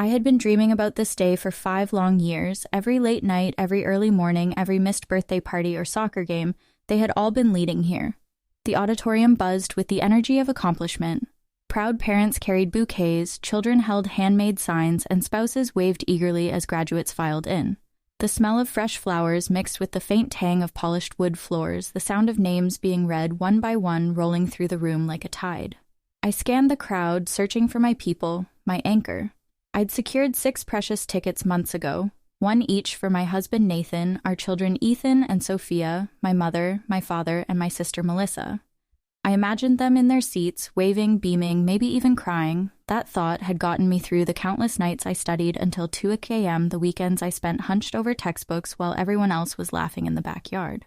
I had been dreaming about this day for 5 long years. Every late night, every early morning, every missed birthday party or soccer game, they had all been leading here. The auditorium buzzed with the energy of accomplishment. Proud parents carried bouquets, children held handmade signs, and spouses waved eagerly as graduates filed in. The smell of fresh flowers mixed with the faint tang of polished wood floors, the sound of names being read one by one rolling through the room like a tide. I scanned the crowd, searching for my people, my anchor. I'd secured 6 precious tickets months ago, 1 each for my husband Nathan, our children Ethan and Sophia, my mother, my father, and my sister Melissa. I imagined them in their seats, waving, beaming, maybe even crying. That thought had gotten me through the countless nights I studied until 2 a.m., the weekends I spent hunched over textbooks while everyone else was laughing in the backyard.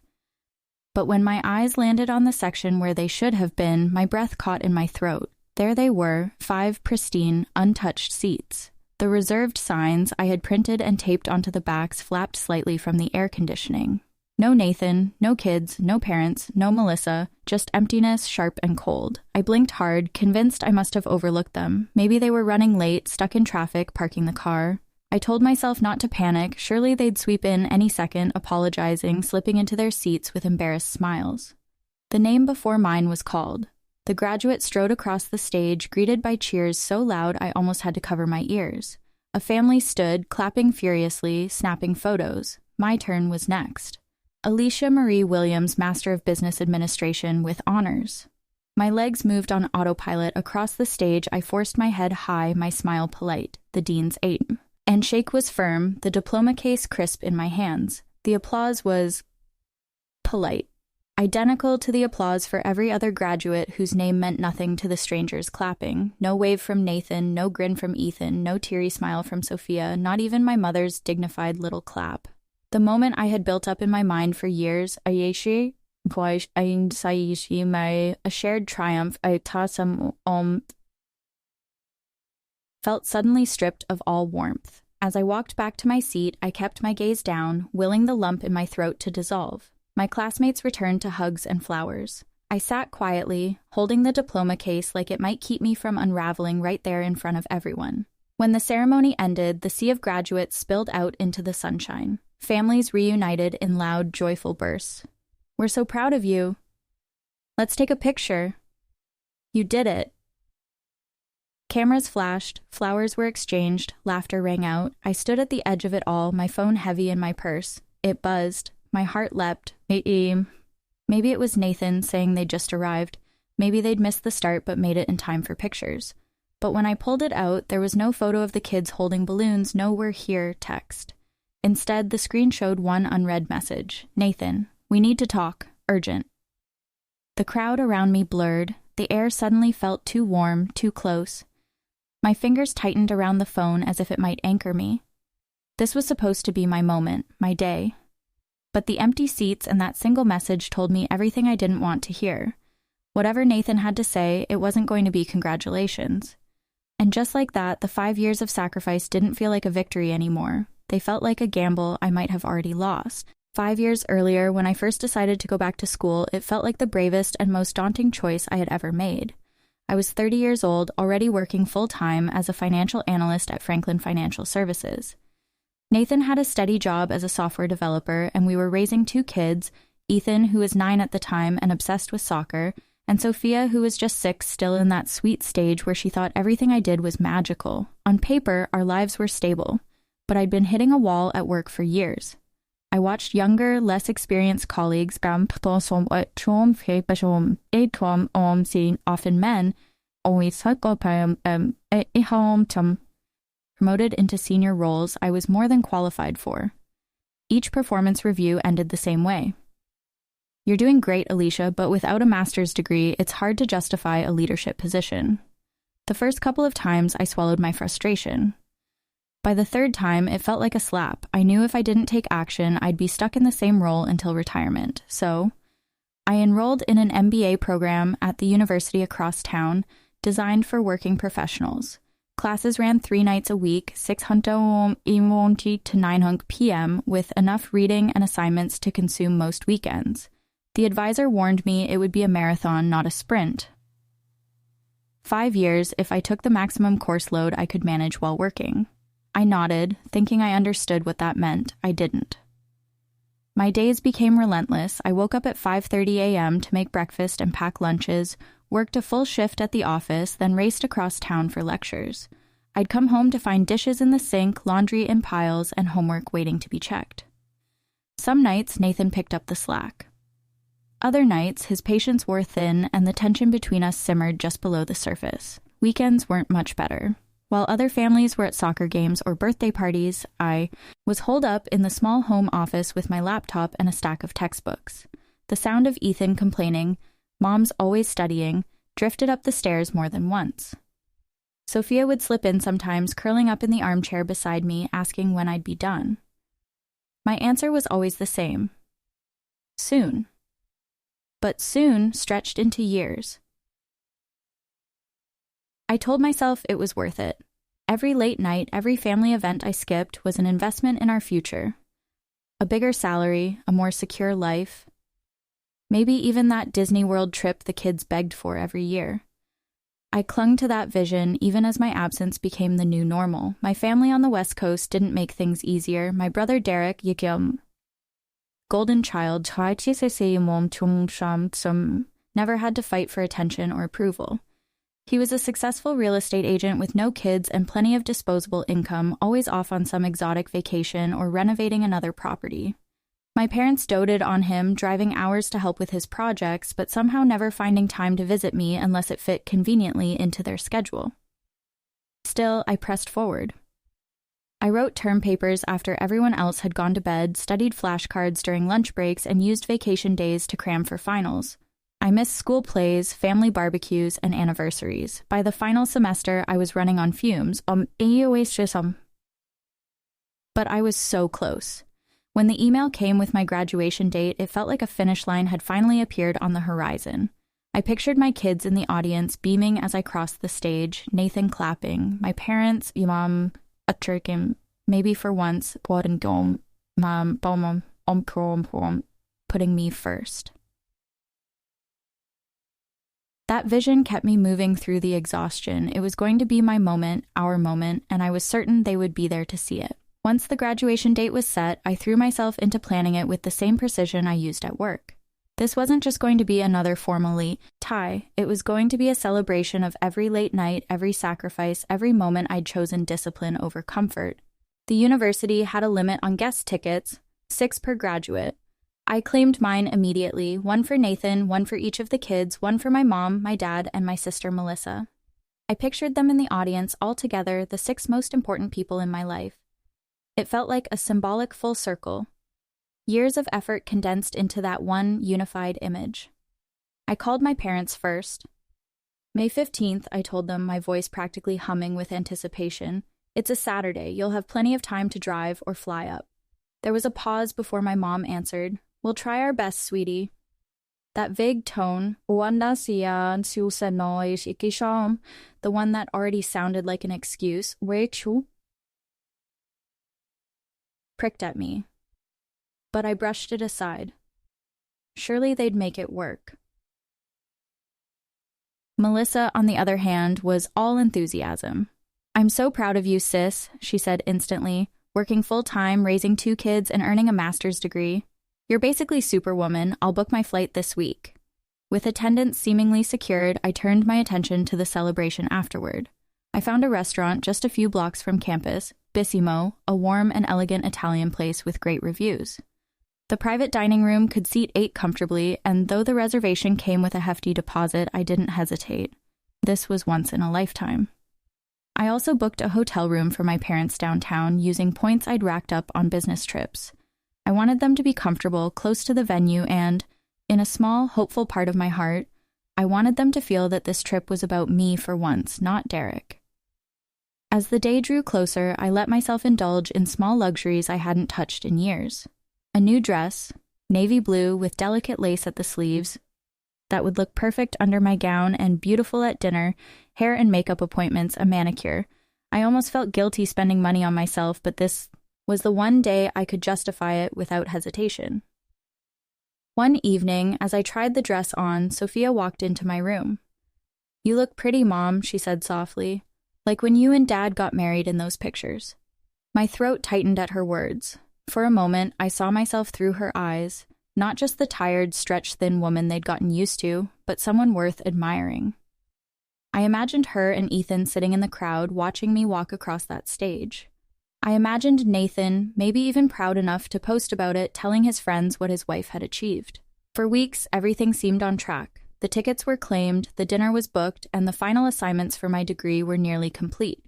But when my eyes landed on the section where they should have been, my breath caught in my throat. There they were, 5 pristine, untouched seats. The reserved signs I had printed and taped onto the backs flapped slightly from the air conditioning. No Nathan, no kids, no parents, no Melissa, just emptiness, sharp and cold. I blinked hard, convinced I must have overlooked them. Maybe they were running late, stuck in traffic, parking the car. I told myself not to panic. Surely they'd sweep in any second, apologizing, slipping into their seats with embarrassed smiles. The name before mine was called. The graduate strode across the stage, greeted by cheers so loud I almost had to cover my ears. A family stood, clapping furiously, snapping photos. My turn was next. Alicia Marie Williams, Master of Business Administration, with honors. My legs moved on autopilot. Across the stage, I forced my head high, my smile polite, the dean's aim. And shake was firm, the diploma case crisp in my hands. The applause was polite. Identical to the applause for every other graduate whose name meant nothing to the strangers clapping. No wave from Nathan, no grin from Ethan, no teary smile from Sophia, not even my mother's dignified little clap. The moment I had built up in my mind for years, a shared triumph, felt suddenly stripped of all warmth. As I walked back to my seat, I kept my gaze down, willing the lump in my throat to dissolve. My classmates returned to hugs and flowers. I sat quietly, holding the diploma case like it might keep me from unraveling right there in front of everyone. When the ceremony ended, the sea of graduates spilled out into the sunshine. Families reunited in loud, joyful bursts. "We're so proud of you. Let's take a picture. You did it." Cameras flashed, flowers were exchanged, laughter rang out. I stood at the edge of it all, my phone heavy in my purse. It buzzed. My heart leapt. Maybe it was Nathan saying they'd just arrived. Maybe they'd missed the start but made it in time for pictures. But when I pulled it out, there was no photo of the kids holding balloons, no "we're here" text. Instead, the screen showed one unread message. "Nathan, we need to talk. Urgent." The crowd around me blurred. The air suddenly felt too warm, too close. My fingers tightened around the phone as if it might anchor me. This was supposed to be my moment, my day. But the empty seats and that single message told me everything I didn't want to hear. Whatever Nathan had to say, it wasn't going to be congratulations. And just like that, the 5 years of sacrifice didn't feel like a victory anymore. They felt like a gamble I might have already lost. 5 years earlier, when I first decided to go back to school, it felt like the bravest and most daunting choice I had ever made. I was 30 years old, already working full-time as a financial analyst at Franklin Financial Services. Nathan had a steady job as a software developer, and we were raising 2 kids, Ethan, who was 9 at the time and obsessed with soccer, and Sophia, who was just 6, still in that sweet stage where she thought everything I did was magical. On paper, our lives were stable, but I'd been hitting a wall at work for years. I watched younger, less experienced colleagues, often men, promoted into senior roles I was more than qualified for. Each performance review ended the same way. "You're doing great, Alicia, but without a master's degree, it's hard to justify a leadership position." The first couple of times, I swallowed my frustration. By the 3rd time, it felt like a slap. I knew if I didn't take action, I'd be stuck in the same role until retirement. So, I enrolled in an MBA program at the university across town, designed for working professionals. Classes ran 3 nights a week, 600 to 900 p.m., with enough reading and assignments to consume most weekends. The advisor warned me it would be a marathon, not a sprint. 5 years if I took the maximum course load I could manage while working. I nodded, thinking I understood what that meant. I didn't. My days became relentless. I woke up at 5:30 a.m. to make breakfast and pack lunches, worked a full shift at the office, then raced across town for lectures. I'd come home to find dishes in the sink, laundry in piles, and homework waiting to be checked. Some nights, Nathan picked up the slack. Other nights, his patience wore thin and the tension between us simmered just below the surface. Weekends weren't much better. While other families were at soccer games or birthday parties, I was holed up in the small home office with my laptop and a stack of textbooks. The sound of Ethan complaining, "Mom's always studying," drifted up the stairs more than once. Sophia would slip in sometimes, curling up in the armchair beside me, asking when I'd be done. My answer was always the same. Soon. But soon stretched into years. I told myself it was worth it. Every late night, every family event I skipped was an investment in our future. A bigger salary, a more secure life. Maybe even that Disney World trip the kids begged for every year. I clung to that vision even as my absence became the new normal. My family on the West Coast didn't make things easier. My brother Derek, golden child, never had to fight for attention or approval. He was a successful real estate agent with no kids and plenty of disposable income, always off on some exotic vacation or renovating another property. My parents doted on him, driving hours to help with his projects, but somehow never finding time to visit me unless it fit conveniently into their schedule. Still, I pressed forward. I wrote term papers after everyone else had gone to bed, studied flashcards during lunch breaks, and used vacation days to cram for finals. I missed school plays, family barbecues, and anniversaries. By the final semester, I was running on fumes. But I was so close. When the email came with my graduation date, it felt like a finish line had finally appeared on the horizon. I pictured my kids in the audience, beaming as I crossed the stage, Nathan clapping, my parents, maybe for once, putting me first. That vision kept me moving through the exhaustion. It was going to be my moment, our moment, and I was certain they would be there to see it. Once the graduation date was set, I threw myself into planning it with the same precision I used at work. This wasn't just going to be another formal tie, it was going to be a celebration of every late night, every sacrifice, every moment I'd chosen discipline over comfort. The university had a limit on guest tickets, 6 per graduate. I claimed mine immediately, 1 for Nathan, 1 for each of the kids, 1 for my mom, my dad, and my sister Melissa. I pictured them in the audience all together, the 6 most important people in my life. It felt like a symbolic full circle. Years of effort condensed into that one unified image. I called my parents first. May 15th, I told them, my voice practically humming with anticipation. "It's a Saturday. You'll have plenty of time to drive or fly up." There was a pause before my mom answered. "We'll try our best, sweetie." That vague tone, the one that already sounded like an excuse, pricked at me. But I brushed it aside. Surely they'd make it work. Melissa, on the other hand, was all enthusiasm. "I'm so proud of you, sis," she said instantly, "working full-time, raising 2 kids, and earning a master's degree. You're basically Superwoman. I'll book my flight this week." With attendance seemingly secured, I turned my attention to the celebration afterward. I found a restaurant just a few blocks from campus, Bissimo, a warm and elegant Italian place with great reviews. The private dining room could seat 8 comfortably, and though the reservation came with a hefty deposit, I didn't hesitate. This was once in a lifetime. I also booked a hotel room for my parents downtown using points I'd racked up on business trips. I wanted them to be comfortable, close to the venue, and, in a small, hopeful part of my heart, I wanted them to feel that this trip was about me for once, not Derek. As the day drew closer, I let myself indulge in small luxuries I hadn't touched in years. A new dress, navy blue with delicate lace at the sleeves, that would look perfect under my gown, and beautiful at dinner, hair and makeup appointments, a manicure. I almost felt guilty spending money on myself, but this was the one day I could justify it without hesitation. One evening, as I tried the dress on, Sophia walked into my room. "You look pretty, Mom," she said softly, "like when you and Dad got married in those pictures." My throat tightened at her words. For a moment, I saw myself through her eyes, not just the tired, stretched-thin woman they'd gotten used to, but someone worth admiring. I imagined her and Ethan sitting in the crowd watching me walk across that stage. I imagined Nathan, maybe even proud enough to post about it, telling his friends what his wife had achieved. For weeks, everything seemed on track. The tickets were claimed, the dinner was booked, and the final assignments for my degree were nearly complete.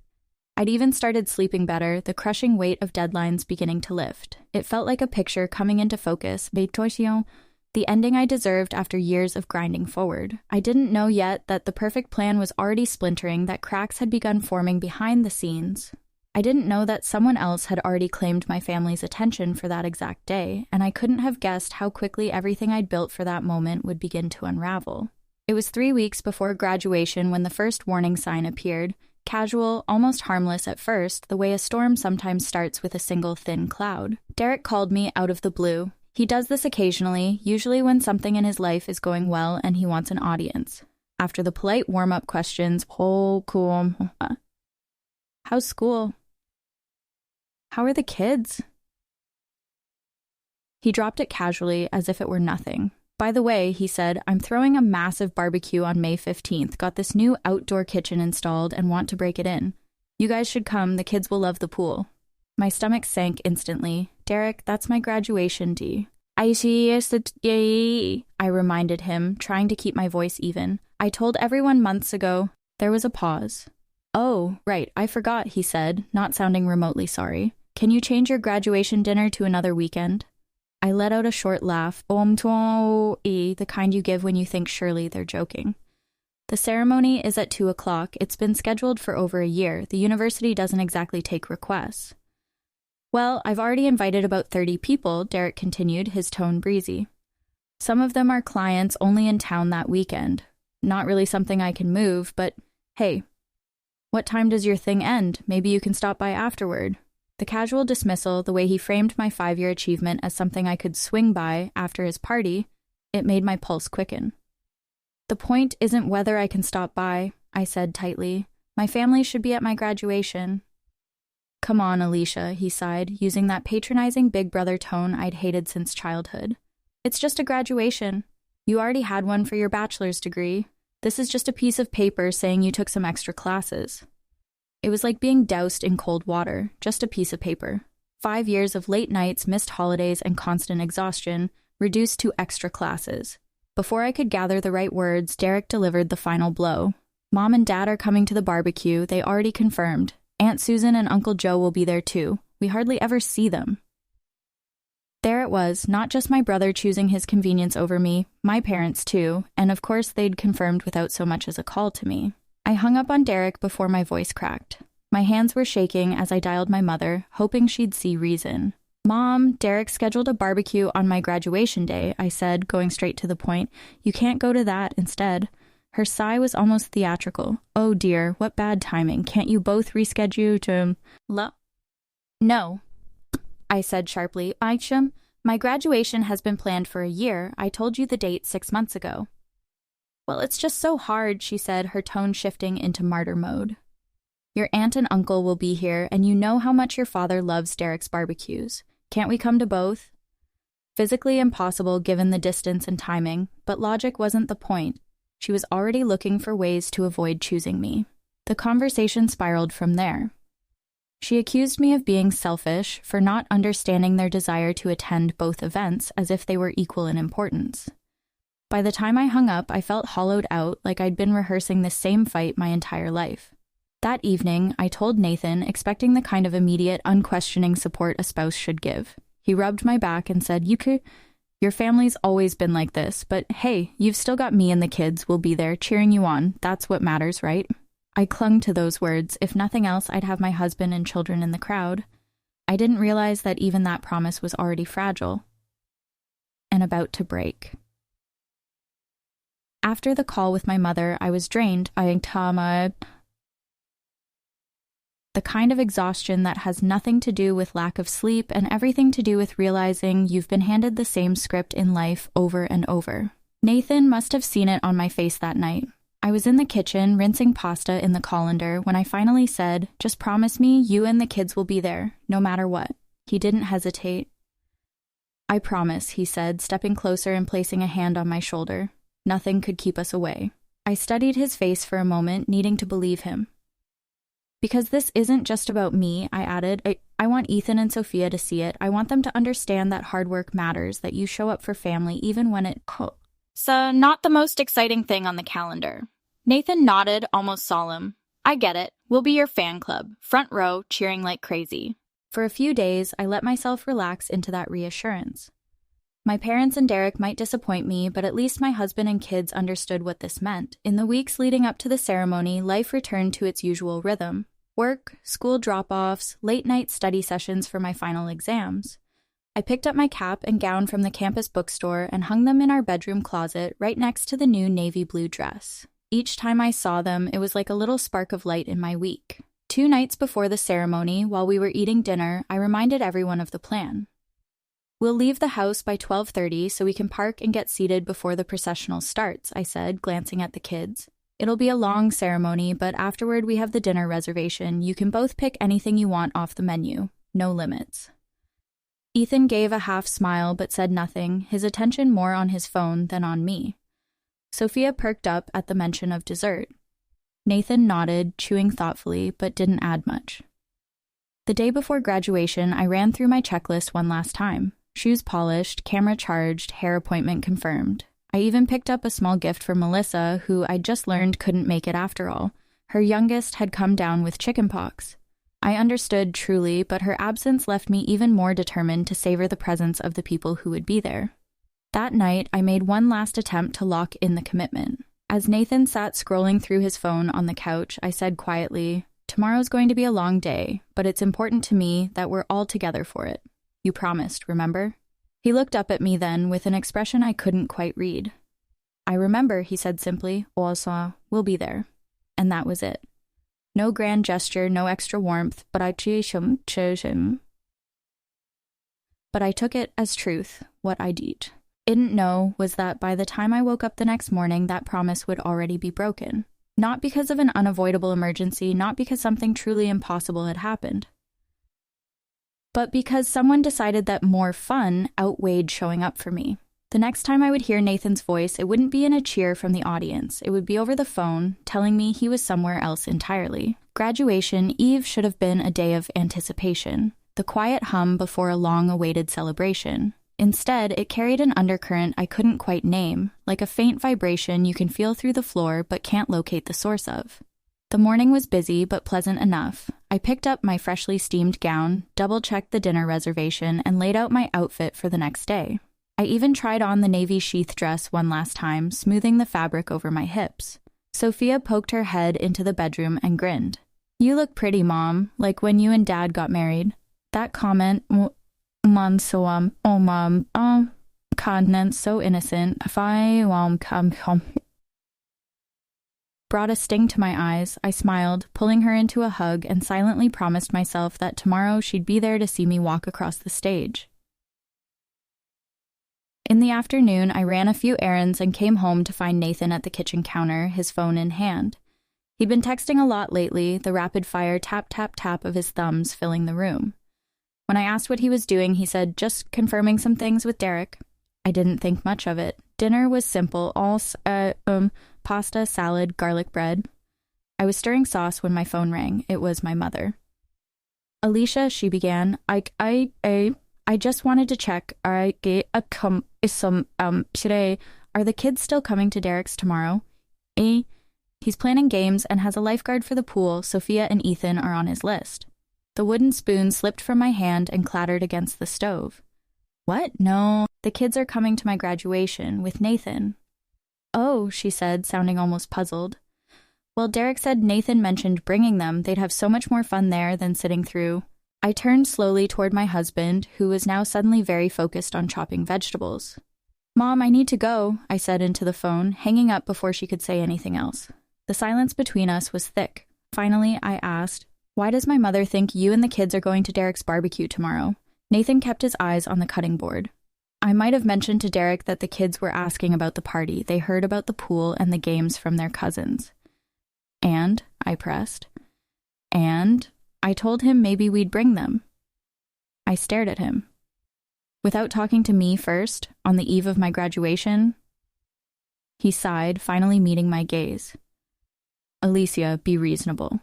I'd even started sleeping better, the crushing weight of deadlines beginning to lift. It felt like a picture coming into focus, the ending I deserved after years of grinding forward. I didn't know yet that the perfect plan was already splintering, that cracks had begun forming behind the scenes. I didn't know that someone else had already claimed my family's attention for that exact day, and I couldn't have guessed how quickly everything I'd built for that moment would begin to unravel. It was 3 weeks before graduation when the first warning sign appeared. Casual, almost harmless at first, the way a storm sometimes starts with a single thin cloud. Derek called me out of the blue. He does this occasionally, usually when something in his life is going well and he wants an audience. After the polite warm-up questions, "Oh, cool. How's school? How are the kids?" He dropped it casually as if it were nothing. "By the way," he said, "I'm throwing a massive barbecue on May 15th. Got this new outdoor kitchen installed and want to break it in. You guys should come. The kids will love the pool." My stomach sank instantly. "Derek, that's my graduation day." I reminded him, trying to keep my voice even. "I told everyone months ago." There was a pause. "Oh, right, I forgot," he said, not sounding remotely sorry. "Can you change your graduation dinner to another weekend?" I let out a short laugh, the kind you give when you think surely they're joking. "The ceremony is at 2 o'clock. It's been scheduled for over a year. The university doesn't exactly take requests." "Well, I've already invited about 30 people," Derek continued, his tone breezy. "Some of them are clients only in town that weekend. Not really something I can move, but hey, what time does your thing end? Maybe you can stop by afterward." The casual dismissal, the way he framed my 5-year achievement as something I could swing by after his party, it made my pulse quicken. "The point isn't whether I can stop by," I said tightly. "My family should be at my graduation." "Come on, Alicia," he sighed, using that patronizing big brother tone I'd hated since childhood. "It's just a graduation. You already had one for your bachelor's degree. This is just a piece of paper saying you took some extra classes." It was like being doused in cold water, just a piece of paper. 5 years of late nights, missed holidays, and constant exhaustion, reduced to extra classes. Before I could gather the right words, Derek delivered the final blow. "Mom and Dad are coming to the barbecue, they already confirmed. Aunt Susan and Uncle Joe will be there too. We hardly ever see them." There it was, not just my brother choosing his convenience over me, my parents too, and of course they'd confirmed without so much as a call to me. I hung up on Derek before my voice cracked. My hands were shaking as I dialed my mother, hoping she'd see reason. "Mom, Derek scheduled a barbecue on my graduation day," I said, going straight to the point. "You can't go to that instead." Her sigh was almost theatrical. "Oh dear, what bad timing. Can't you both reschedule to..." "No," I said sharply. "Aisha, my graduation has been planned for a year. I told you the date 6 months ago." "Well, it's just so hard," she said, her tone shifting into martyr mode. "Your aunt and uncle will be here, and you know how much your father loves Derek's barbecues. Can't we come to both?" Physically impossible given the distance and timing, but logic wasn't the point. She was already looking for ways to avoid choosing me. The conversation spiraled from there. She accused me of being selfish, for not understanding their desire to attend both events as if they were equal in importance. By the time I hung up, I felt hollowed out, like I'd been rehearsing the same fight my entire life. That evening, I told Nathan, expecting the kind of immediate, unquestioning support a spouse should give. He rubbed my back and said, Your family's always been like this, but hey, you've still got me and the kids will be there cheering you on. That's what matters, right?" I clung to those words. If nothing else, I'd have my husband and children in the crowd. I didn't realize that even that promise was already fragile and about to break. After the call with my mother, I was drained. The kind of exhaustion that has nothing to do with lack of sleep and everything to do with realizing you've been handed the same script in life over and over. Nathan must have seen it on my face that night. I was in the kitchen, rinsing pasta in the colander, when I finally said, "Just promise me you and the kids will be there, no matter what." He didn't hesitate. "I promise," he said, stepping closer and placing a hand on my shoulder. Nothing could keep us away. I studied his face for a moment, needing to believe him. "Because this isn't just about me," I added. I want Ethan and Sophia to see it. I want them to understand that hard work matters, that you show up for family even when it's not the most exciting thing on the calendar." Nathan nodded, almost solemn. "I get it. We'll be your fan club, front row, cheering like crazy." For a few days, I let myself relax into that reassurance. My parents and Derek might disappoint me, but at least my husband and kids understood what this meant. In the weeks leading up to the ceremony, life returned to its usual rhythm. Work, school drop-offs, late-night study sessions for my final exams. I picked up my cap and gown from the campus bookstore and hung them in our bedroom closet right next to the new navy blue dress. Each time I saw them, it was like a little spark of light in my week. 2 nights before the ceremony, while we were eating dinner, I reminded everyone of the plan. "We'll leave the house by 12:30 so we can park and get seated before the processional starts," I said, glancing at the kids. "It'll be a long ceremony, but afterward we have the dinner reservation. You can both pick anything you want off the menu. No limits." Ethan gave a half smile but said nothing, his attention more on his phone than on me. Sophia perked up at the mention of dessert. Nathan nodded, chewing thoughtfully, but didn't add much. The day before graduation, I ran through my checklist one last time. Shoes polished, camera charged, hair appointment confirmed. I even picked up a small gift for Melissa, who I'd just learned couldn't make it after all. Her youngest had come down with chickenpox. I understood truly, but her absence left me even more determined to savor the presence of the people who would be there. That night, I made one last attempt to lock in the commitment. As Nathan sat scrolling through his phone on the couch, I said quietly, "Tomorrow's going to be a long day, but it's important to me that we're all together for it. You promised, remember?" He looked up at me then with an expression I couldn't quite read. "I remember," he said simply. "Also, we'll be there." And that was it. No grand gesture, no extra warmth, but I took it as truth, what I didn't know was that by the time I woke up the next morning, that promise would already be broken. Not because of an unavoidable emergency, not because something truly impossible had happened, but because someone decided that more fun outweighed showing up for me. The next time I would hear Nathan's voice, it wouldn't be in a cheer from the audience. It would be over the phone, telling me he was somewhere else entirely. Graduation Eve should have been a day of anticipation, the quiet hum before a long-awaited celebration. Instead, it carried an undercurrent I couldn't quite name, like a faint vibration you can feel through the floor but can't locate the source of. The morning was busy but pleasant enough. I picked up my freshly steamed gown, double-checked the dinner reservation, and laid out my outfit for the next day. I even tried on the navy sheath dress one last time, smoothing the fabric over my hips. Sophia poked her head into the bedroom and grinned. "You look pretty, Mom, like when you and Dad got married." That comment, continent so innocent, brought a sting to my eyes. I smiled, pulling her into a hug, and silently promised myself that tomorrow she'd be there to see me walk across the stage. In the afternoon, I ran a few errands and came home to find Nathan at the kitchen counter, his phone in hand. He'd been texting a lot lately, the rapid-fire tap-tap-tap of his thumbs filling the room. When I asked what he was doing, he said, "Just confirming some things with Derek." I didn't think much of it. Dinner was simple, all pasta, salad, garlic bread. I was stirring sauce when my phone rang. It was my mother. "Alicia," she began, I just wanted to check. Today. Are the kids still coming to Derek's tomorrow?" He's planning games and has a lifeguard for the pool. Sophia and Ethan are on his list." The wooden spoon slipped from my hand and clattered against the stove. "What? No, the kids are coming to my graduation with Nathan." "Oh," she said, sounding almost puzzled. "Well, Derek said Nathan mentioned bringing them. They'd have so much more fun there than sitting through." I turned slowly toward my husband, who was now suddenly very focused on chopping vegetables. "Mom, I need to go," I said into the phone, hanging up before she could say anything else. The silence between us was thick. Finally, I asked, "Why does my mother think you and the kids are going to Derek's barbecue tomorrow?" Nathan kept his eyes on the cutting board. I might have mentioned to Derek that the kids were asking about the party. They heard about the pool and the games from their cousins. And, I pressed, and I told him maybe we'd bring them. I stared at him. Without talking to me first, on the eve of my graduation, he sighed, finally meeting my gaze. Alicia, be reasonable.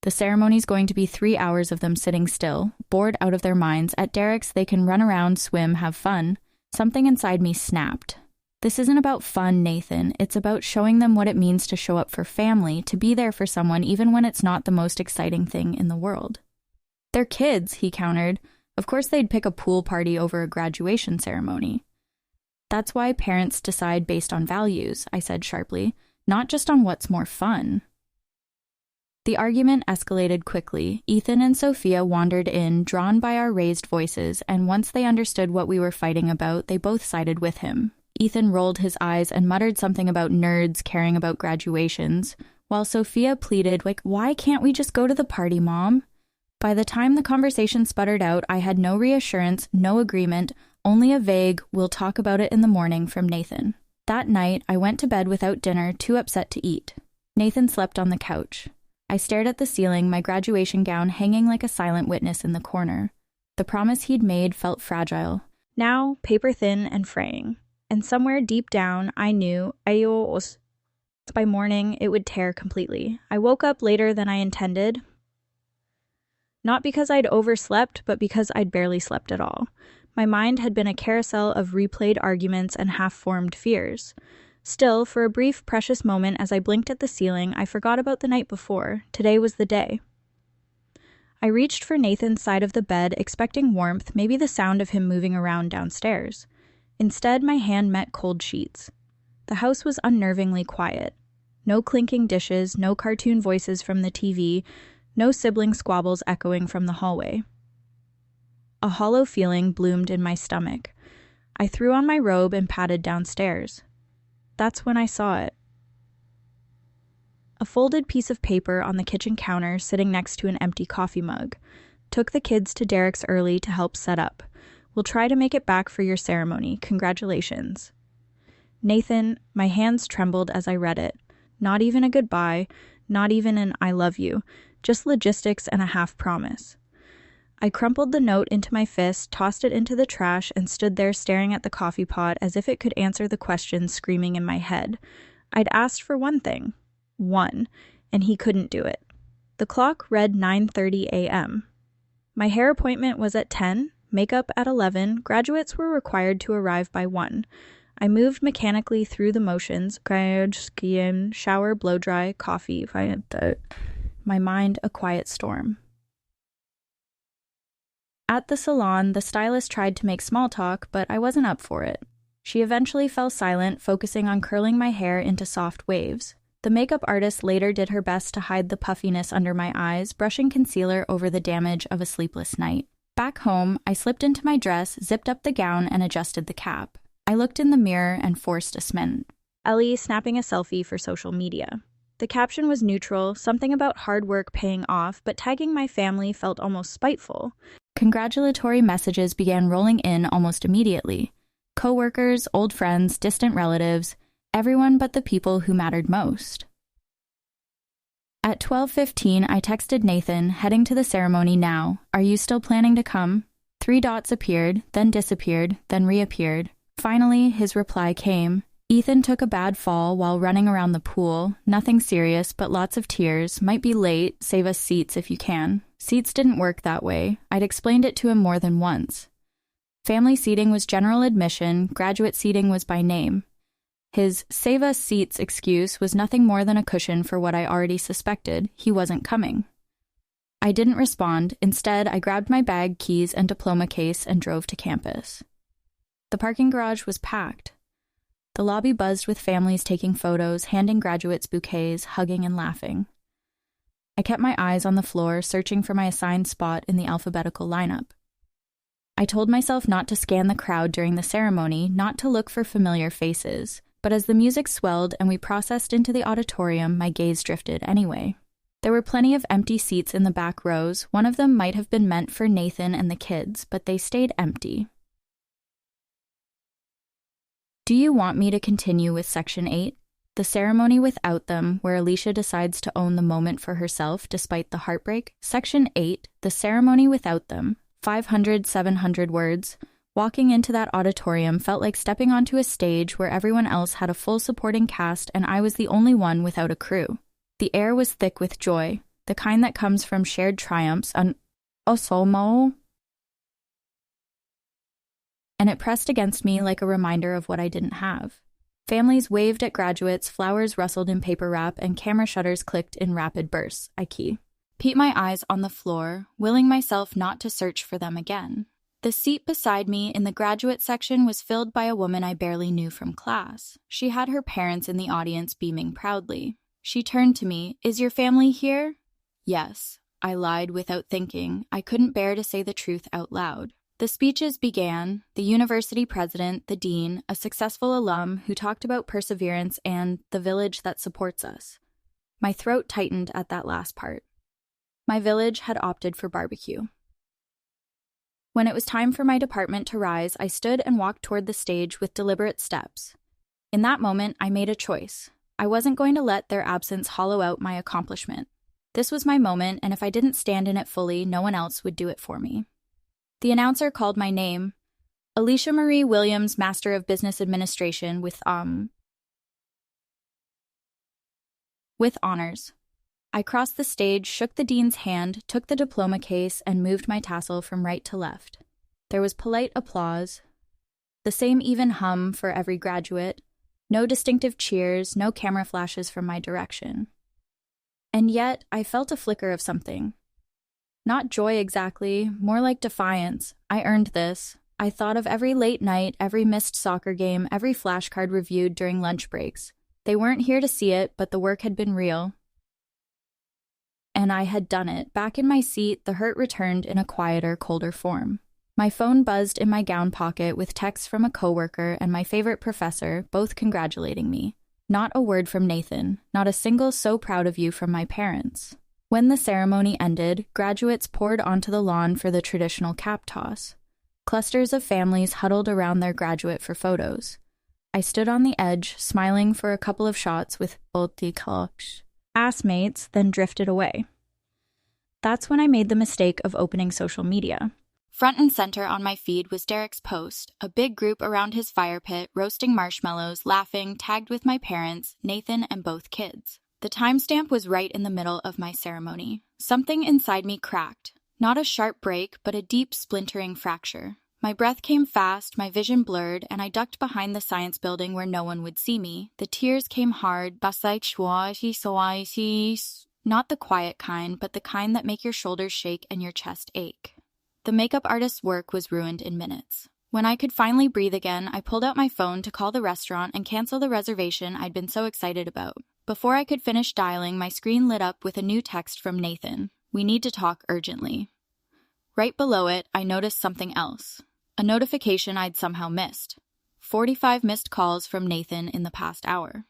The ceremony's going to be 3 hours of them sitting still, bored out of their minds. At Derek's, they can run around, swim, have fun. Something inside me snapped. This isn't about fun, Nathan. It's about showing them what it means to show up for family, to be there for someone even when it's not the most exciting thing in the world. They're kids, he countered. Of course they'd pick a pool party over a graduation ceremony. That's why parents decide based on values, I said sharply, not just on what's more fun. The argument escalated quickly. Ethan and Sophia wandered in, drawn by our raised voices, and once they understood what we were fighting about, they both sided with him. Ethan rolled his eyes and muttered something about nerds caring about graduations, while Sophia pleaded, why can't we just go to the party, Mom? By the time the conversation sputtered out, I had no reassurance, no agreement, only a vague, we'll talk about it in the morning from Nathan. That night, I went to bed without dinner, too upset to eat. Nathan slept on the couch. I stared at the ceiling, my graduation gown hanging like a silent witness in the corner. The promise he'd made felt fragile, now paper-thin and fraying. And somewhere deep down, I knew, by morning, it would tear completely. I woke up later than I intended, not because I'd overslept, but because I'd barely slept at all. My mind had been a carousel of replayed arguments and half-formed fears. Still, for a brief, precious moment as I blinked at the ceiling, I forgot about the night before. Today was the day. I reached for Nathan's side of the bed, expecting warmth, maybe the sound of him moving around downstairs. Instead, my hand met cold sheets. The house was unnervingly quiet. No clinking dishes, no cartoon voices from the TV, no sibling squabbles echoing from the hallway. A hollow feeling bloomed in my stomach. I threw on my robe and padded downstairs. That's when I saw it. A folded piece of paper on the kitchen counter sitting next to an empty coffee mug. Took the kids to Derek's early to help set up. We'll try to make it back for your ceremony. Congratulations. Nathan, my hands trembled as I read it. Not even a goodbye, not even an I love you, just logistics and a half promise. I crumpled the note into my fist, tossed it into the trash, and stood there staring at the coffee pot as if it could answer the questions screaming in my head. I'd asked for one thing. One. And he couldn't do it. The clock read 9:30 a.m. My hair appointment was at 10, makeup at 11, graduates were required to arrive by 1. I moved mechanically through the motions, shower, blow dry, coffee, my mind a quiet storm. At the salon, the stylist tried to make small talk, but I wasn't up for it. She eventually fell silent, focusing on curling my hair into soft waves. The makeup artist later did her best to hide the puffiness under my eyes, brushing concealer over the damage of a sleepless night. Back home, I slipped into my dress, zipped up the gown, and adjusted the cap. I looked in the mirror and forced a smile. Ellie snapping a selfie for social media. The caption was neutral, something about hard work paying off, but tagging my family felt almost spiteful. Congratulatory messages began rolling in almost immediately. Coworkers, old friends, distant relatives, everyone but the people who mattered most. At 12:15, I texted Nathan, heading to the ceremony now. Are you still planning to come? 3 dots appeared, then disappeared, then reappeared. Finally, his reply came. Ethan took a bad fall while running around the pool. Nothing serious, but lots of tears. Might be late. Save us seats if you can. Seats didn't work that way. I'd explained it to him more than once. Family seating was general admission. Graduate seating was by name. His save us seats excuse was nothing more than a cushion for what I already suspected. He wasn't coming. I didn't respond. Instead, I grabbed my bag, keys, and diploma case and drove to campus. The parking garage was packed. The lobby buzzed with families taking photos, handing graduates bouquets, hugging and laughing. I kept my eyes on the floor, searching for my assigned spot in the alphabetical lineup. I told myself not to scan the crowd during the ceremony, not to look for familiar faces, but as the music swelled and we processed into the auditorium, my gaze drifted anyway. There were plenty of empty seats in the back rows. One of them might have been meant for Nathan and the kids, but they stayed empty. Do you want me to continue with Section 8? The ceremony without them, where Alicia decides to own the moment for herself despite the heartbreak. Section 8, the ceremony without them. 500, 700 words. Walking into that auditorium felt like stepping onto a stage where everyone else had a full supporting cast and I was the only one without a crew. The air was thick with joy, the kind that comes from shared triumphs, and it pressed against me like a reminder of what I didn't have. Families waved at graduates, flowers rustled in paper wrap, and camera shutters clicked in rapid bursts. I keep my eyes on the floor, willing myself not to search for them again. The seat beside me in the graduate section was filled by a woman I barely knew from class. She had her parents in the audience beaming proudly. She turned to me, "Is your family here?" "Yes," I lied without thinking. I couldn't bear to say the truth out loud. The speeches began, the university president, the dean, a successful alum who talked about perseverance and the village that supports us. My throat tightened at that last part. My village had opted for BBQ. When it was time for my department to rise, I stood and walked toward the stage with deliberate steps. In that moment, I made a choice. I wasn't going to let their absence hollow out my accomplishment. This was my moment, and if I didn't stand in it fully, no one else would do it for me. The announcer called my name, Alicia Marie Williams, Master of Business Administration with honors. I crossed the stage, shook the dean's hand, took the diploma case, and moved my tassel from right to left. There was polite applause, the same even hum for every graduate, no distinctive cheers, no camera flashes from my direction. And yet, I felt a flicker of something. Not joy exactly, more like defiance. I earned this. I thought of every late night, every missed soccer game, every flashcard reviewed during lunch breaks. They weren't here to see it, but the work had been real. And I had done it. Back in my seat, the hurt returned in a quieter, colder form. My phone buzzed in my gown pocket with texts from a coworker and my favorite professor, both congratulating me. Not a word from Nathan, not a single "so proud of you" from my parents. When the ceremony ended, graduates poured onto the lawn for the traditional cap toss. Clusters of families huddled around their graduate for photos. I stood on the edge, smiling for a couple of shots with both the classmates, then drifted away. That's when I made the mistake of opening social media. Front and center on my feed was Derek's post, a big group around his fire pit, roasting marshmallows, laughing, tagged with my parents, Nathan and both kids. The timestamp was right in the middle of my ceremony. Something inside me cracked. Not a sharp break, but a deep, splintering fracture. My breath came fast, my vision blurred, and I ducked behind the science building where no one would see me. The tears came hard, not the quiet kind, but the kind that make your shoulders shake and your chest ache. The makeup artist's work was ruined in minutes. When I could finally breathe again, I pulled out my phone to call the restaurant and cancel the reservation I'd been so excited about. Before I could finish dialing, my screen lit up with a new text from Nathan. "We need to talk urgently." Right below it, I noticed something else. A notification I'd somehow missed. 45 missed calls from Nathan in the past hour.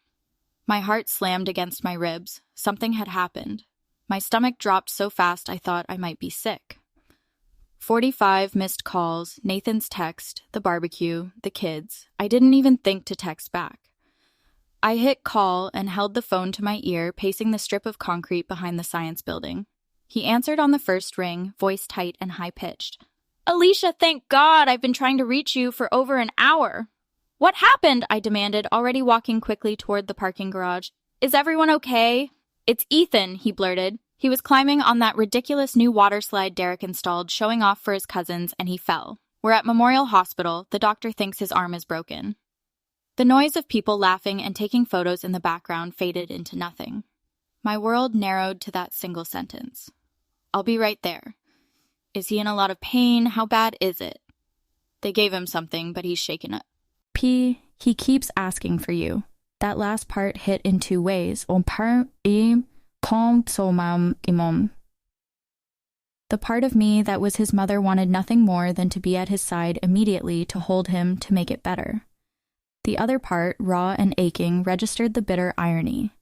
My heart slammed against my ribs. Something had happened. My stomach dropped so fast I thought I might be sick. 45 missed calls, Nathan's text, the barbecue, the kids. I didn't even think to text back. I hit call and held the phone to my ear, pacing the strip of concrete behind the science building. He answered on the first ring, voice tight and high-pitched. "Alicia, thank God! I've been trying to reach you for over an hour." "What happened?" I demanded, already walking quickly toward the parking garage. "Is everyone okay?" "It's Ethan," he blurted. He was climbing on that ridiculous new water slide Derek installed, showing off for his cousins, and he fell. We're at Memorial Hospital. The doctor thinks his arm is broken. The noise of people laughing and taking photos in the background faded into nothing. My world narrowed to that single sentence. "I'll be right there." "Is he in a lot of pain? How bad is it?" "They gave him something, but he's shaken up." He keeps asking for you. That last part hit in two ways. The part of me that was his mother wanted nothing more than to be at his side immediately, to hold him, to make it better. The other part, raw and aching, registered the bitter irony.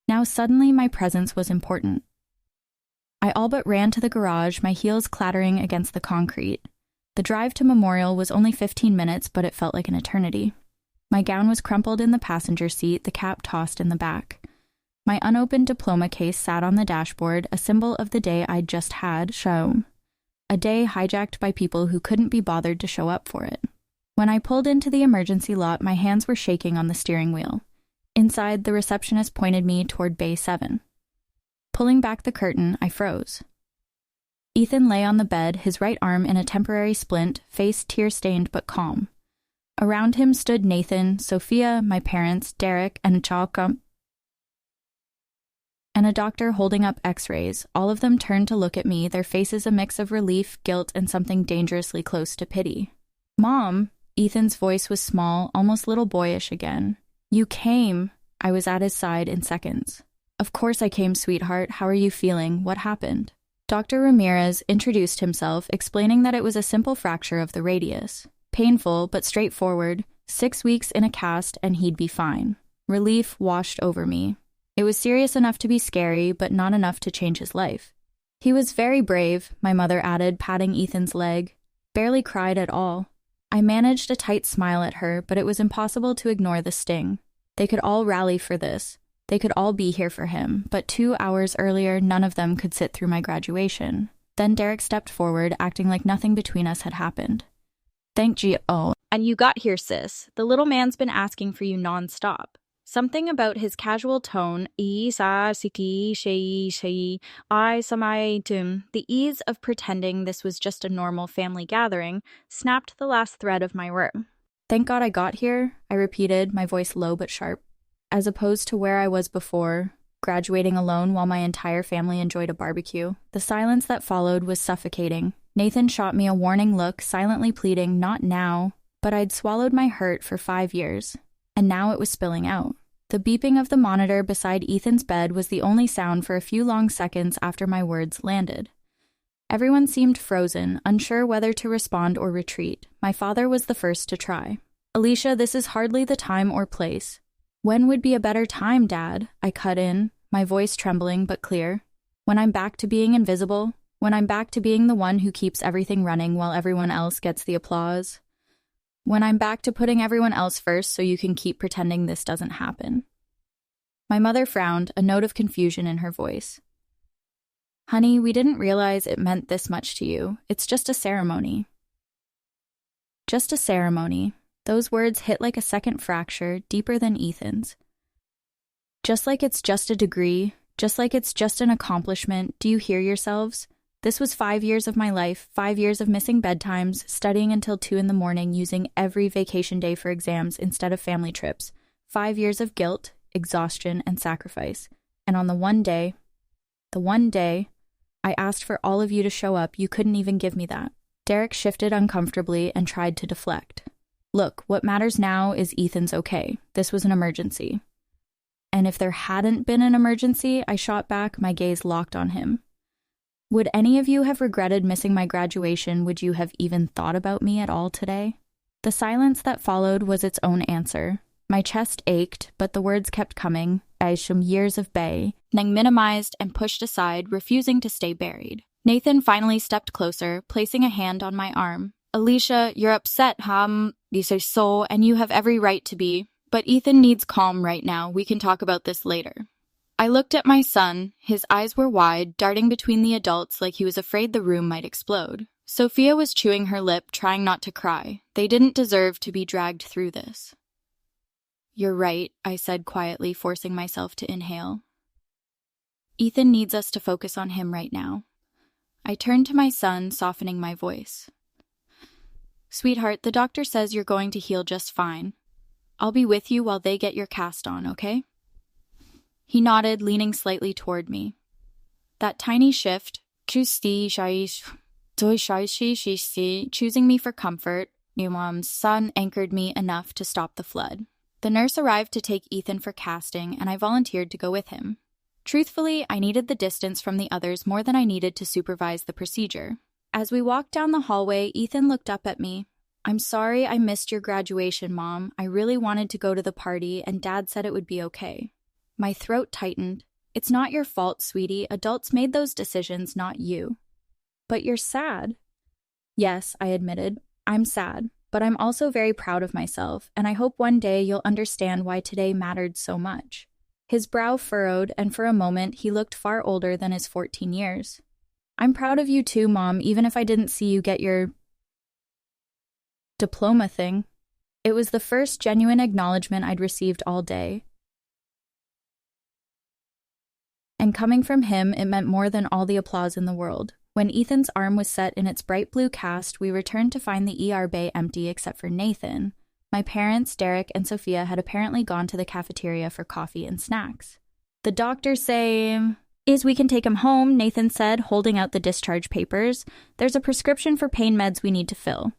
Now suddenly my presence was important. I all but ran to the garage, my heels clattering against the concrete. The drive to Memorial was only 15 minutes, but it felt like an eternity. My gown was crumpled in the passenger seat, the cap tossed in the back. My unopened diploma case sat on the dashboard, a symbol of the day I'd just had, shown. A day hijacked by people who couldn't be bothered to show up for it. When I pulled into the emergency lot, my hands were shaking on the steering wheel. Inside, the receptionist pointed me toward Bay 7. Pulling back the curtain, I froze. Ethan lay on the bed, his right arm in a temporary splint, face tear-stained but calm. Around him stood Nathan, Sophia, my parents, Derek, and a doctor holding up x-rays. All of them turned to look at me, their faces a mix of relief, guilt, and something dangerously close to pity. "Mom," Ethan's voice was small, almost little boyish again. "You came." I was at his side in seconds. "Of course I came, sweetheart. How are you feeling? What happened?" Dr. Ramirez introduced himself, explaining that it was a simple fracture of the radius. Painful, but straightforward. 6 weeks in a cast and he'd be fine. Relief washed over me. It was serious enough to be scary, but not enough to change his life. "He was very brave," my mother added, patting Ethan's leg. "Barely cried at all." I managed a tight smile at her, but it was impossible to ignore the sting. They could all rally for this. They could all be here for him, but 2 hours earlier, none of them could sit through my graduation. Then Derek stepped forward, acting like nothing between us had happened. "Thank you. Oh, and you got here, sis. The little man's been asking for you nonstop." Something about his casual tone, the ease of pretending this was just a normal family gathering, snapped the last thread of my room. "Thank God I got here," I repeated, my voice low but sharp. As opposed to where I was before, graduating alone while my entire family enjoyed a barbecue. The silence that followed was suffocating. Nathan shot me a warning look, silently pleading, "Not now." But I'd swallowed my hurt for 5 years, and now it was spilling out. The beeping of the monitor beside Ethan's bed was the only sound for a few long seconds after my words landed. Everyone seemed frozen, unsure whether to respond or retreat. My father was the first to try. "Alicia, this is hardly the time or place." "When would be a better time, Dad?" I cut in, my voice trembling but clear. "When I'm back to being invisible? When I'm back to being the one who keeps everything running while everyone else gets the applause? When I'm back to putting everyone else first so you can keep pretending this doesn't happen." My mother frowned, a note of confusion in her voice. "Honey, we didn't realize it meant this much to you. It's just a ceremony." Just a ceremony. Those words hit like a second fracture, deeper than Ethan's. Just like it's just a degree, just like it's just an accomplishment. Do you hear yourselves? This was 5 years of my life, 5 years of missing bedtimes, studying until 2 in the morning, using every vacation day for exams instead of family trips. 5 years of guilt, exhaustion, and sacrifice. And on the one day, I asked for all of you to show up, you couldn't even give me that. Derek shifted uncomfortably and tried to deflect. "Look, what matters now is Ethan's okay. This was an emergency." "And if there hadn't been an emergency," I shot back, my gaze locked on him. "Would any of you have regretted missing my graduation? Would you have even thought about me at all today?" The silence that followed was its own answer. My chest ached, but the words kept coming, as from years of bay, nang minimized and pushed aside, refusing to stay buried. Nathan finally stepped closer, placing a hand on my arm. "Alicia, you're upset, This is so, and you have every right to be. But Ethan needs calm right now. We can talk about this later." I looked at my son. His eyes were wide, darting between the adults like he was afraid the room might explode. Sophia was chewing her lip, trying not to cry. They didn't deserve to be dragged through this. "You're right," I said quietly, forcing myself to inhale. "Ethan needs us to focus on him right now." I turned to my son, softening my voice. "Sweetheart, the doctor says you're going to heal just fine. I'll be with you while they get your cast on, okay?" He nodded, leaning slightly toward me. That tiny shift, choosing me for comfort, Mom's son anchored me enough to stop the flood. The nurse arrived to take Ethan for casting, and I volunteered to go with him. Truthfully, I needed the distance from the others more than I needed to supervise the procedure. As we walked down the hallway, Ethan looked up at me. "I'm sorry I missed your graduation, Mom. I really wanted to go to the party, and Dad said it would be okay." My throat tightened. "It's not your fault, sweetie. Adults made those decisions, not you." "But you're sad." "Yes," I admitted. "I'm sad. but I'm also very proud of myself, and I hope one day you'll understand why today mattered so much. His brow furrowed, and for a moment he looked far older than his 14 years. I'm proud of you too, Mom, even if I didn't see you get your diploma thing. It was the first genuine acknowledgement I'd received all day. And coming from him, it meant more than all the applause in the world. When Ethan's arm was set in its bright blue cast, we returned to find the ER bay empty except for Nathan. My parents, Derek, and Sophia had apparently gone to the cafeteria for coffee and snacks. The doctor is we can take him home, Nathan said, holding out the discharge papers. There's a prescription for pain meds we need to fill.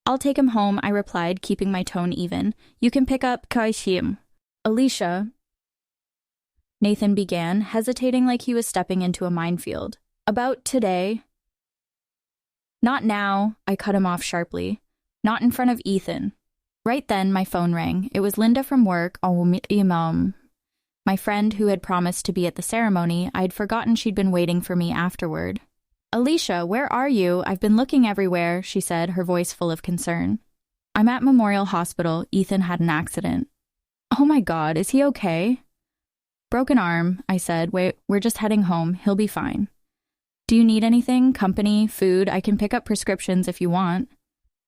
I'll take him home, I replied, keeping my tone even. You can pick up Kaishim. Alicia, Nathan began, hesitating like he was stepping into a minefield. About today. Not now, I cut him off sharply. Not in front of Ethan. Right then, my phone rang. It was Linda from work. My friend who had promised to be at the ceremony. I'd forgotten she'd been waiting for me afterward. Alicia, where are you? I've been looking everywhere, she said, her voice full of concern. I'm at Memorial Hospital. Ethan had an accident. Oh my God, is he okay? Broken arm, I said. Wait, we're just heading home. He'll be fine. Do you need anything? Company? Food? I can pick up prescriptions if you want.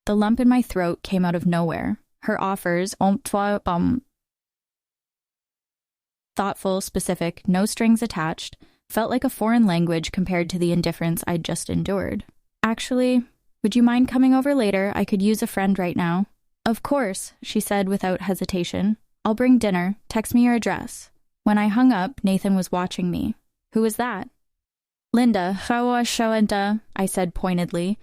The lump in my throat came out of nowhere. Her offers, thoughtful, specific, no strings attached, felt like a foreign language compared to the indifference I'd just endured. Actually, would you mind coming over later? I could use a friend right now. Of course, she said without hesitation. I'll bring dinner. Text me your address. When I hung up, Nathan was watching me. Who was that? Linda, I said pointedly.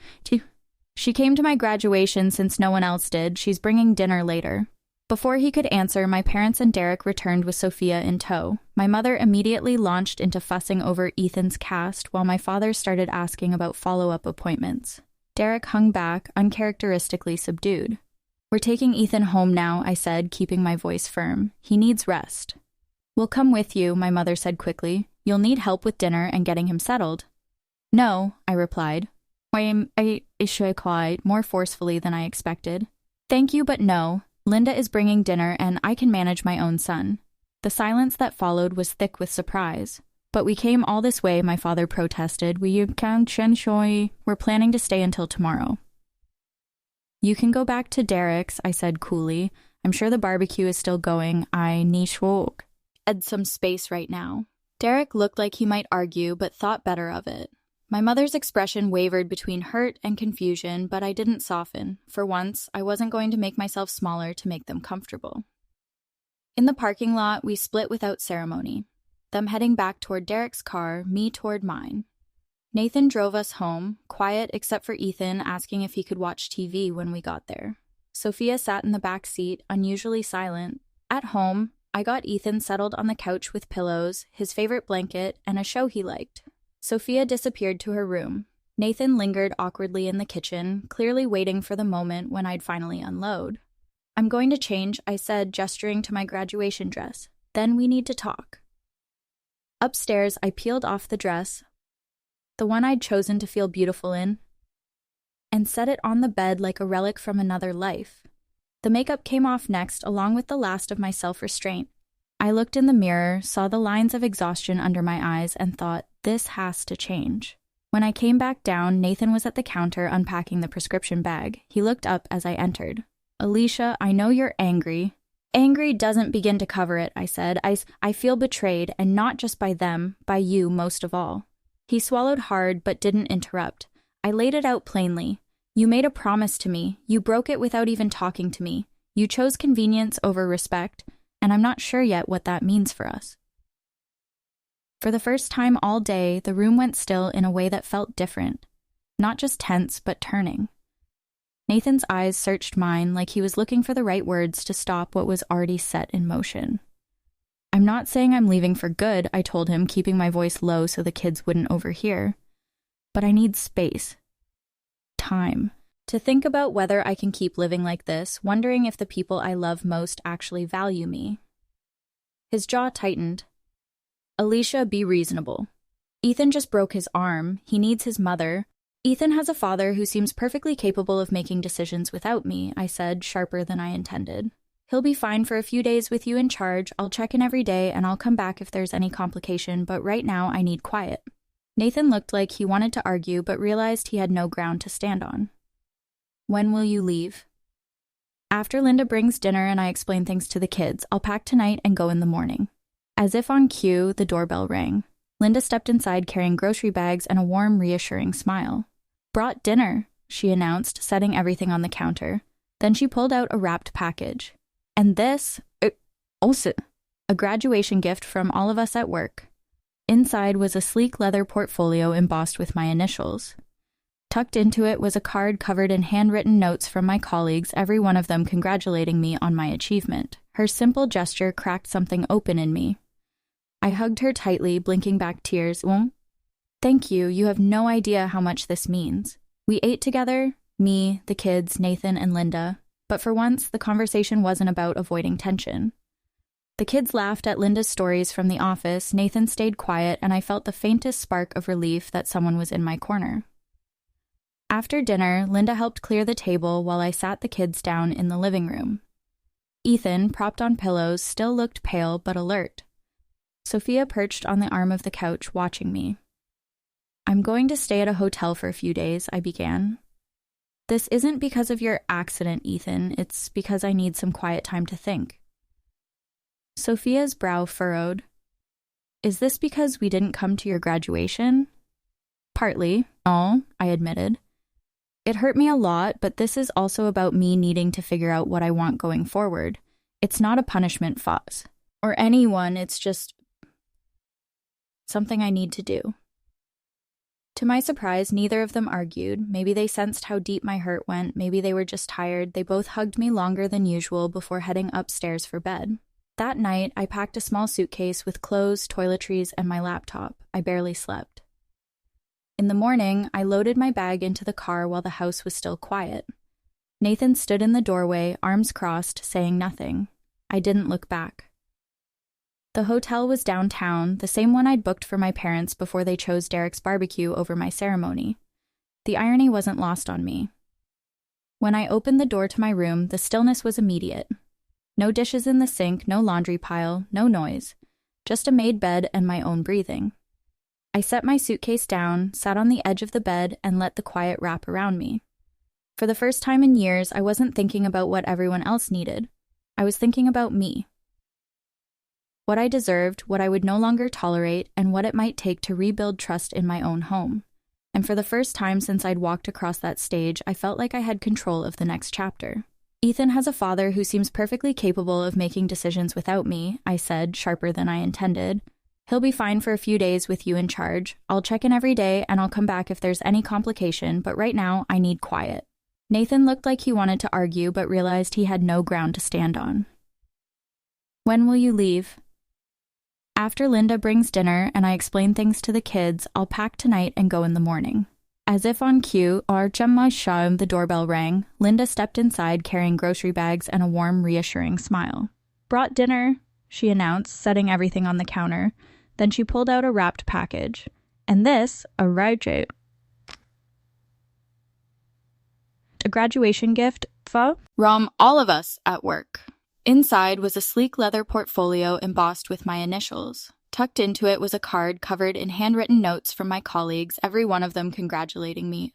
She came to my graduation since no one else did. She's bringing dinner later. Before he could answer, my parents and Derek returned with Sophia in tow. My mother immediately launched into fussing over Ethan's cast, while my father started asking about follow-up appointments. Derek hung back, uncharacteristically subdued. We're taking Ethan home now, I said, keeping my voice firm. He needs rest. We'll come with you, my mother said quickly. You'll need help with dinner and getting him settled. No, I replied. I cried more forcefully than I expected. Thank you, but no. Linda is bringing dinner and I can manage my own son. The silence that followed was thick with surprise. But we came all this way, my father protested. We're planning to stay until tomorrow. You can go back to Derek's, I said coolly. I'm sure the barbecue is still going. I need some space right now. Derek looked like he might argue, but thought better of it. My mother's expression wavered between hurt and confusion, but I didn't soften. For once, I wasn't going to make myself smaller to make them comfortable. In the parking lot, we split without ceremony. Them heading back toward Derek's car, me toward mine. Nathan drove us home, quiet except for Ethan asking if he could watch TV when we got there. Sophia sat in the back seat, unusually silent. At home, I got Ethan settled on the couch with pillows, his favorite blanket, and a show he liked. Sophia disappeared to her room. Nathan lingered awkwardly in the kitchen, clearly waiting for the moment when I'd finally unload. I'm going to change, I said, gesturing to my graduation dress. Then we need to talk. Upstairs, I peeled off the dress, the one I'd chosen to feel beautiful in, and set it on the bed like a relic from another life. The makeup came off next, along with the last of my self-restraint. I looked in the mirror, saw the lines of exhaustion under my eyes, and thought, this has to change. When I came back down, Nathan was at the counter unpacking the prescription bag. He looked up as I entered. Alicia, I know you're angry. Angry doesn't begin to cover it, I said. I feel betrayed, and not just by them, by you most of all. He swallowed hard, but didn't interrupt. I laid it out plainly. You made a promise to me. You broke it without even talking to me. You chose convenience over respect, and I'm not sure yet what that means for us. For the first time all day, the room went still in a way that felt different. Not just tense, but turning. Nathan's eyes searched mine like he was looking for the right words to stop what was already set in motion. I'm not saying I'm leaving for good, I told him, keeping my voice low so the kids wouldn't overhear. But I need space. Time. To think about whether I can keep living like this, wondering if the people I love most actually value me. His jaw tightened. Alicia, be reasonable. Ethan just broke his arm. He needs his mother. Ethan has a father who seems perfectly capable of making decisions without me, I said, sharper than I intended. He'll be fine for a few days with you in charge. I'll check in every day and I'll come back if there's any complication, but right now I need quiet. Nathan looked like he wanted to argue, but realized he had no ground to stand on. When will you leave? After Linda brings dinner and I explain things to the kids, I'll pack tonight and go in the morning. As if on cue, the doorbell rang. Linda stepped inside carrying grocery bags and a warm, reassuring smile. Brought dinner, she announced, setting everything on the counter. Then she pulled out a wrapped package. And this, also, a graduation gift from all of us at work. Inside was a sleek leather portfolio embossed with my initials. Tucked into it was a card covered in handwritten notes from my colleagues, every one of them congratulating me on my achievement. Her simple gesture cracked something open in me. I hugged her tightly, blinking back tears. Thank you, you have no idea how much this means. We ate together, me, the kids, Nathan, and Linda. But for once, the conversation wasn't about avoiding tension. The kids laughed at Linda's stories from the office, Nathan stayed quiet, and I felt the faintest spark of relief that someone was in my corner. After dinner, Linda helped clear the table while I sat the kids down in the living room. Ethan, propped on pillows, still looked pale but alert. Sophia perched on the arm of the couch, watching me. I'm going to stay at a hotel for a few days, I began. This isn't because of your accident, Ethan. It's because I need some quiet time to think. Sophia's brow furrowed. Is this because we didn't come to your graduation? Partly, I admitted. It hurt me a lot, but this is also about me needing to figure out what I want going forward. It's not a punishment, Foz. Or anyone, it's just something I need to do. To my surprise, neither of them argued. Maybe they sensed how deep my hurt went. Maybe they were just tired. They both hugged me longer than usual before heading upstairs for bed. That night, I packed a small suitcase with clothes, toiletries, and my laptop. I barely slept. In the morning, I loaded my bag into the car while the house was still quiet. Nathan stood in the doorway, arms crossed, saying nothing. I didn't look back. The hotel was downtown, the same one I'd booked for my parents before they chose Derek's barbecue over my ceremony. The irony wasn't lost on me. When I opened the door to my room, the stillness was immediate. No dishes in the sink, no laundry pile, no noise. Just a made bed and my own breathing. I set my suitcase down, sat on the edge of the bed, and let the quiet wrap around me. For the first time in years, I wasn't thinking about what everyone else needed. I was thinking about me. What I deserved, what I would no longer tolerate, and what it might take to rebuild trust in my own home. And for the first time since I'd walked across that stage, I felt like I had control of the next chapter. Ethan has a father who seems perfectly capable of making decisions without me, I said, sharper than I intended. He'll be fine for a few days with you in charge. I'll check in every day and I'll come back if there's any complication, but right now I need quiet. Nathan looked like he wanted to argue, but realized he had no ground to stand on. When will you leave? After Linda brings dinner and I explain things to the kids, I'll pack tonight and go in the morning. As if on cue, the doorbell rang. Linda stepped inside carrying grocery bags and a warm, reassuring smile. Brought dinner, she announced, setting everything on the counter. Then she pulled out a wrapped package. And this, a graduation gift from all of us at work. Inside was a sleek leather portfolio embossed with my initials. Tucked into it was a card covered in handwritten notes from my colleagues, every one of them congratulating me.